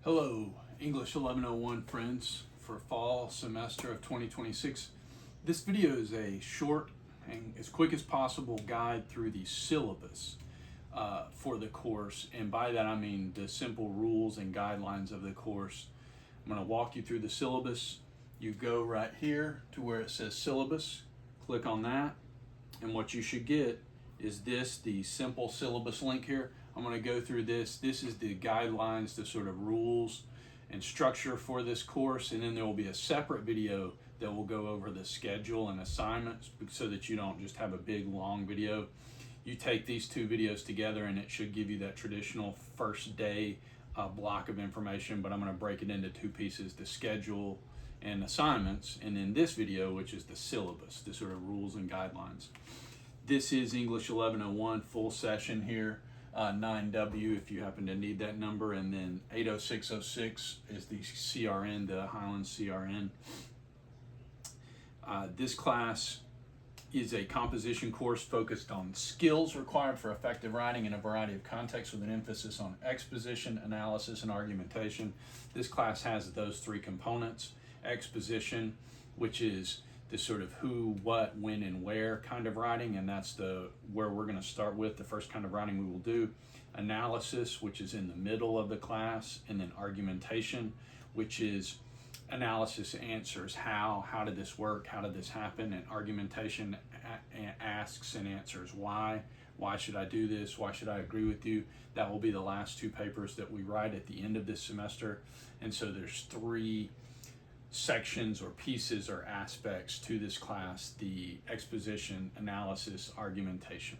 Hello, English 1101 friends for fall semester of 2026. This video is a short and as quick as possible guide through the syllabus for the course, and by that I mean the simple rules and guidelines of the course. I'm going to walk you through the syllabus. You go right here to where it says syllabus, click on that, and what you should get is the simple syllabus link here. I'm going to go through this. This is the guidelines, the sort of rules and structure for this course, and then there will be a separate video that will go over the schedule and assignments so that you don't just have a big long video. You take these two videos together and it should give you that traditional first day block of information, but I'm going to break it into two pieces: the schedule and assignments, and then this video, which is the syllabus, the sort of rules and guidelines. This is English 1101 full session here, 9W if you happen to need that number, and then 80606 is the CRN, the Highland CRN. This class is a composition course focused on skills required for effective writing in a variety of contexts with an emphasis on exposition, analysis, and argumentation. This class has those three components: exposition, which is the sort of who, what, when, and where kind of writing, and that's where we're going to start with, the first kind of writing we will do. Analysis, which is in the middle of the class, and then argumentation, which is analysis answers how did this work, how did this happen, and argumentation asks and answers why should I do this, why should I agree with you. That will be the last two papers that we write at the end of this semester, and so there's three sections or pieces or aspects to this class: the exposition, analysis, argumentation.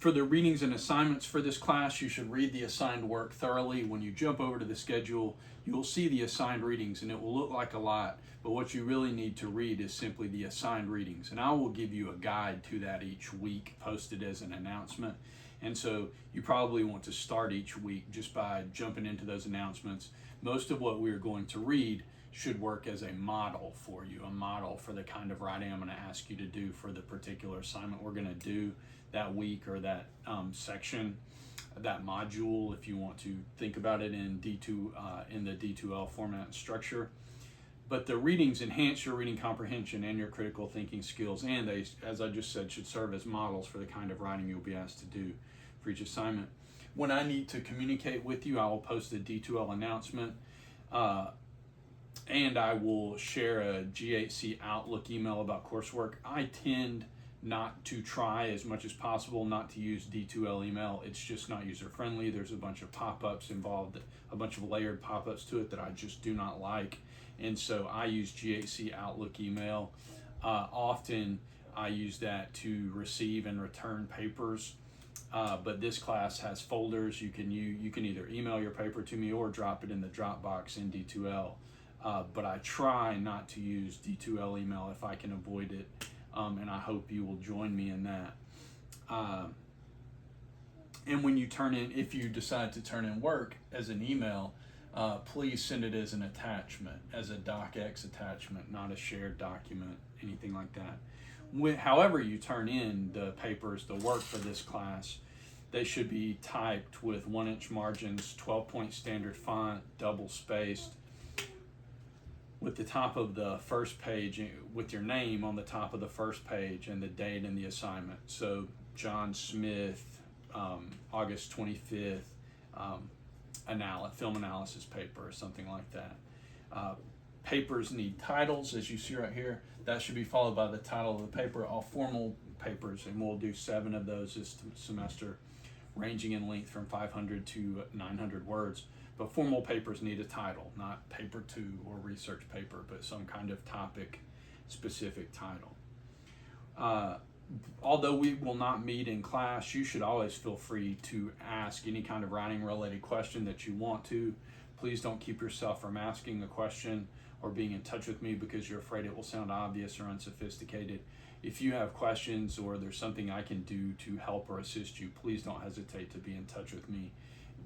For the readings and assignments for this class, you should read the assigned work thoroughly. When you jump over to the schedule, you will see the assigned readings, and it will look like a lot, but what you really need to read is simply the assigned readings, and I will give you a guide to that each week posted as an announcement. And so you probably want to start each week just by jumping into those announcements. Most of what we're going to read should work as a model for you, a model for the kind of writing I'm going to ask you to do for the particular assignment we're going to do that week, or that section, that module, if you want to think about it in in the D2L format and structure. But the readings enhance your reading comprehension and your critical thinking skills, and they, as I just said, should serve as models for the kind of writing you'll be asked to do for each assignment. When I need to communicate with you, I will post a D2L announcement, and I will share a GHC Outlook email about coursework. I tend not to try as much as possible not to use D2L email. It's just not user friendly. There's a bunch of pop-ups involved, a bunch of layered pop-ups to it that I just do not like. And so I use GHC Outlook email. Often I use that to receive and return papers. But this class has folders. You can either email your paper to me or drop it in the Dropbox in D2L. But I try not to use D2L email if I can avoid it. And I hope you will join me in that. And when you if you decide to turn in work as an email, please send it as an attachment, as a docx attachment, not a shared document, anything like that. However you turn in the papers, the work for this class, they should be typed with 1-inch margins, 12-point standard font, double spaced, with the top of the first page, with your name on the top of the first page and the date and the assignment. So John Smith, August 25th, film analysis paper or something like that. Papers need titles, as you see right here. That should be followed by the title of the paper. All formal papers, and we'll do 7 of those this semester, ranging in length from 500 to 900 words. But formal papers need a title, not paper 2 or research paper, but some kind of topic specific title. Although we will not meet in class, you should always feel free to ask any kind of writing related question that you want to. Please don't keep yourself from asking a question or being in touch with me because you're afraid it will sound obvious or unsophisticated. If you have questions or there's something I can do to help or assist you, please don't hesitate to be in touch with me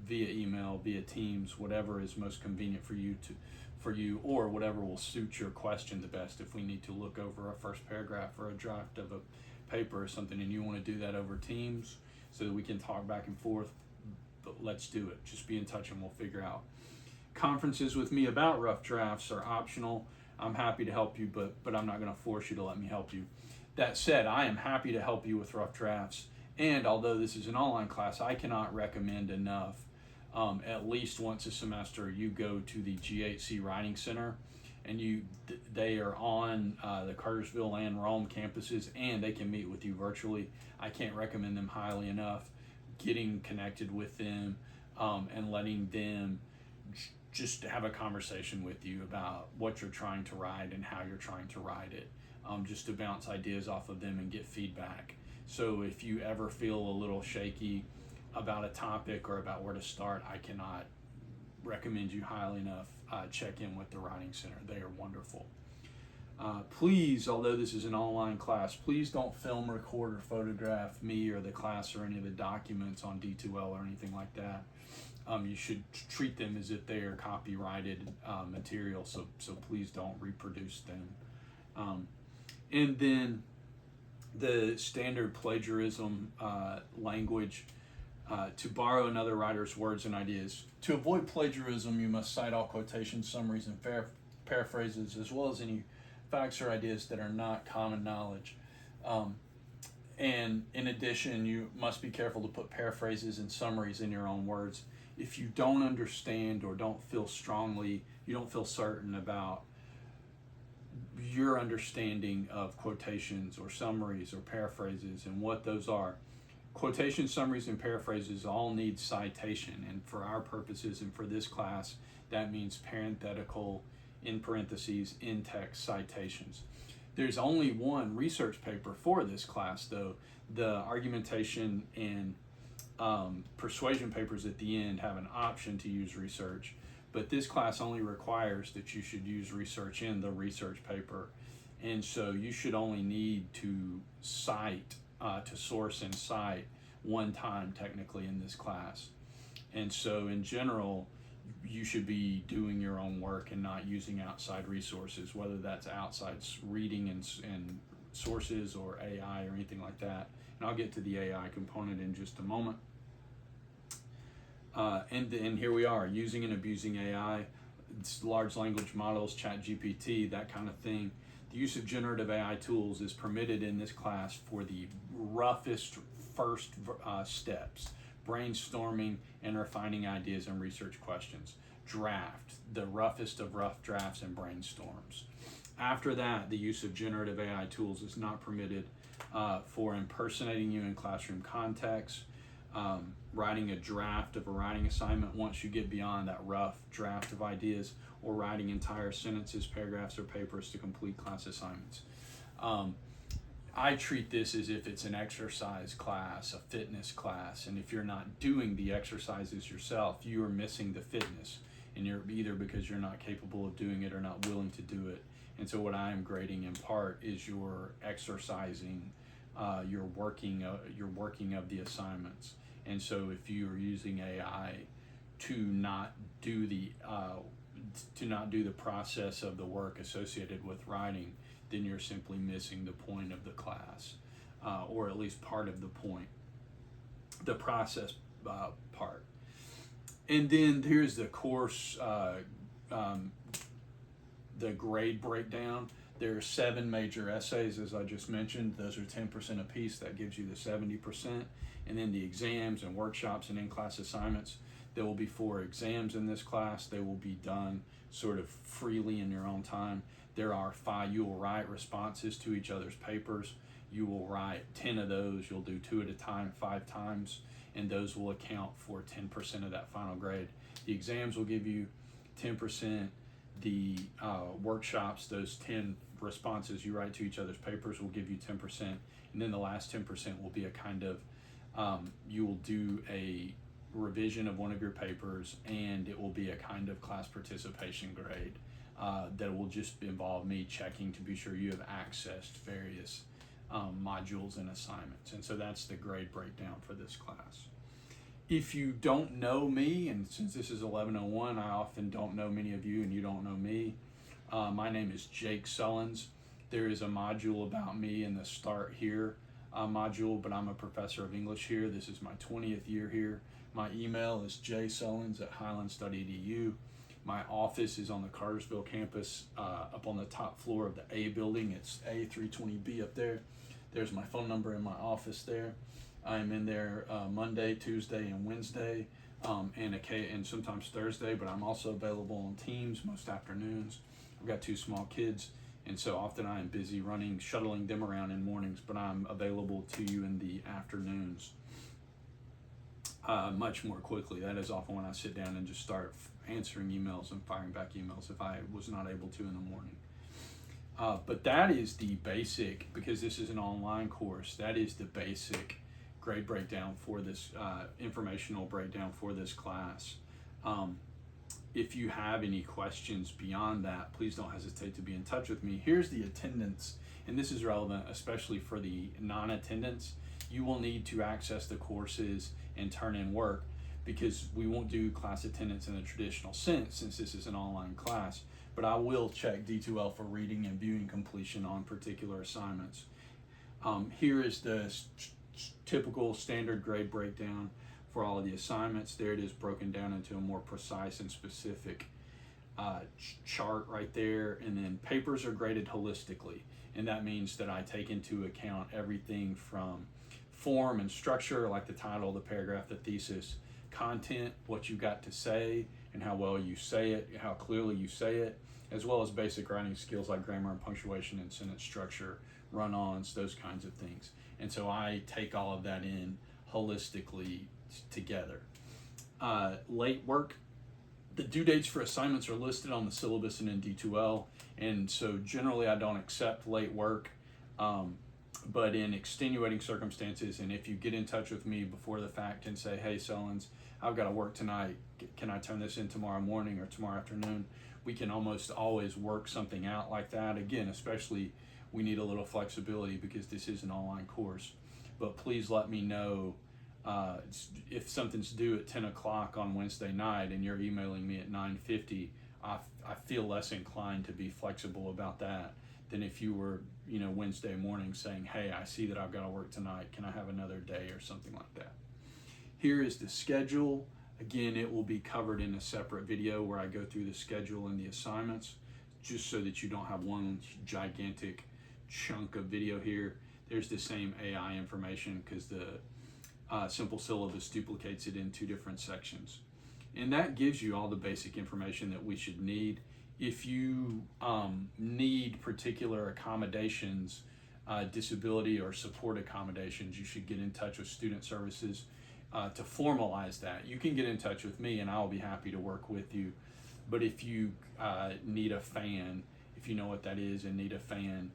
via email, via Teams, whatever is most convenient for you, or whatever will suit your question the best. If we need to look over a first paragraph or a draft of a paper or something and you want to do that over Teams so that we can talk back and forth, but let's do it. Just be in touch and we'll figure out. Conferences with me about rough drafts are optional. I'm happy to help you, but I'm not going to force you to let me help you. That said, I am happy to help you with rough drafts. And although this is an online class, I cannot recommend enough. At least once a semester, you go to the GHC Writing Center, and they are on the Cartersville and Rome campuses, and they can meet with you virtually. I can't recommend them highly enough. Getting connected with them and letting them just have a conversation with you about what you're trying to write and how you're trying to write it, just to bounce ideas off of them and get feedback. So if you ever feel a little shaky about a topic or about where to start, I cannot recommend you highly enough. Check in with the Writing Center. They are wonderful. Please, although this is an online class, please don't film, record, or photograph me or the class or any of the documents on D2L or anything like that. You should treat them as if they are copyrighted material, so please don't reproduce them. And then the standard plagiarism language, to borrow another writer's words and ideas. To avoid plagiarism, you must cite all quotations, summaries, and paraphrases, as well as any facts or ideas that are not common knowledge. And in addition, you must be careful to put paraphrases and summaries in your own words. If you don't understand or don't feel certain about your understanding of quotations or summaries or paraphrases and what those are, quotations, summaries, and paraphrases all need citation. And for our purposes and for this class, that means parenthetical, in parentheses, in-text citations. There's only one research paper for this class, though. The argumentation and persuasion papers at the end have an option to use research, but this class only requires that you should use research in the research paper. And so you should only need to cite, to source and cite one time technically in this class. And so in general, you should be doing your own work and not using outside resources, whether that's outside reading and sources or AI or anything like that. And I'll get to the AI component in just a moment. And here we are, using and abusing AI, large language models, ChatGPT, that kind of thing. The use of generative AI tools is permitted in this class for the roughest first steps: brainstorming and refining ideas and research questions. Draft, the roughest of rough drafts and brainstorms. After that, the use of generative AI tools is not permitted for impersonating you in classroom contexts, writing a draft of a writing assignment once you get beyond that rough draft of ideas, or writing entire sentences, paragraphs, or papers to complete class assignments. I treat this as if it's an exercise class, a fitness class, and if you're not doing the exercises yourself, you are missing the fitness, and you're either because you're not capable of doing it or not willing to do it. And so what I am grading in part is your exercising, your working of the assignments. And so if you are using AI to not do the process of the work associated with writing, then you're simply missing the point of the class, or at least part of the point, the process part. And then here's the course, the grade breakdown. There are 7 major essays, as I just mentioned. Those are 10% apiece. That gives you the 70%. And then the exams and workshops and in-class assignments. There will be 4 exams in this class. They will be done sort of freely in your own time. There are 5. You will write responses to each other's papers. You will write 10 of those. You'll do 2 at a time, 5 times, and those will account for 10% of that final grade. The exams will give you 10%. The workshops, those 10 responses you write to each other's papers, will give you 10%. And then the last 10% will be a kind of, you will do a revision of one of your papers, and it will be a kind of class participation grade that will just involve me checking to be sure you have accessed various modules and assignments. And so that's the grade breakdown for this class. If you don't know me, and since this is 1101, I often don't know many of you and you don't know me, my name is Jake Sullins. There is a module about me in the start here. module, but I'm a professor of English here. This is my 20th year here. My email is jsullins@highlands.edu. My office is on the Cartersville campus, up on the top floor of the A building. It's A320B up there. There's my phone number in my office there. I'm in there Monday, Tuesday, and Wednesday, and sometimes Thursday, but I'm also available on Teams most afternoons. I've got 2 small kids, and so often I am busy shuttling them around in mornings, but I'm available to you in the afternoons much more quickly. That is often when I sit down and just start answering emails and firing back emails if I was not able to in the morning. But that is the basic, because this is an online course, that is the basic grade breakdown for this, informational breakdown for this class. If you have any questions beyond that, please don't hesitate to be in touch with me. Here's the attendance, and this is relevant especially for the non-attendance. You will need to access the courses and turn in work, because we won't do class attendance in the traditional sense since this is an online class, but I will check D2L for reading and viewing completion on particular assignments. Here is the typical standard grade breakdown for all of the assignments. There it is, broken down into a more precise and specific chart right there. And then papers are graded holistically, and that means that I take into account everything from form and structure, like the title, the paragraph, the thesis, content, what you got to say and how well you say it, how clearly you say it, as well as basic writing skills like grammar and punctuation and sentence structure, run-ons, those kinds of things. And so I take all of that in holistically together. Late work, the due dates for assignments are listed on the syllabus and in D2L, and so generally I don't accept late work, but in extenuating circumstances, and if you get in touch with me before the fact and say, hey Sullins, I've got to work tonight, can I turn this in tomorrow morning or tomorrow afternoon, we can almost always work something out like that. Again, especially we need a little flexibility because this is an online course, but please let me know if something's due at 10 o'clock on Wednesday night and you're emailing me at 9:50, I feel less inclined to be flexible about that than if you were, Wednesday morning saying, hey, I see that I've got to work tonight, can I have another day or something like that. Here is the schedule. Again, it will be covered in a separate video where I go through the schedule and the assignments, just so that you don't have one gigantic chunk of video here. There's the same AI information because the simple syllabus duplicates it in 2 different sections. And that gives you all the basic information that we should need. If you need particular accommodations, disability or support accommodations, you should get in touch with Student Services to formalize that. You can get in touch with me and I'll be happy to work with you. But if you need a fan, if you know what that is and need a fan,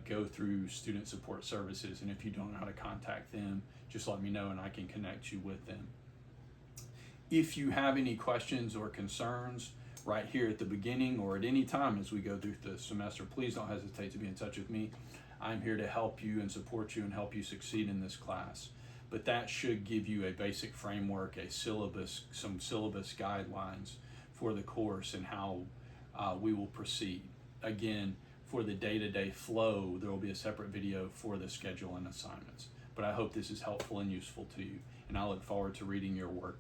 go through Student Support Services. And if you don't know how to contact them, just let me know and I can connect you with them. If you have any questions or concerns right here at the beginning or at any time as we go through the semester, please don't hesitate to be in touch with me. I'm here to help you and support you and help you succeed in this class. But that should give you a basic framework, a syllabus, some syllabus guidelines for the course and how we will proceed. Again, for the day-to-day flow, there will be a separate video for the schedule and assignments. But I hope this is helpful and useful to you, and I look forward to reading your work.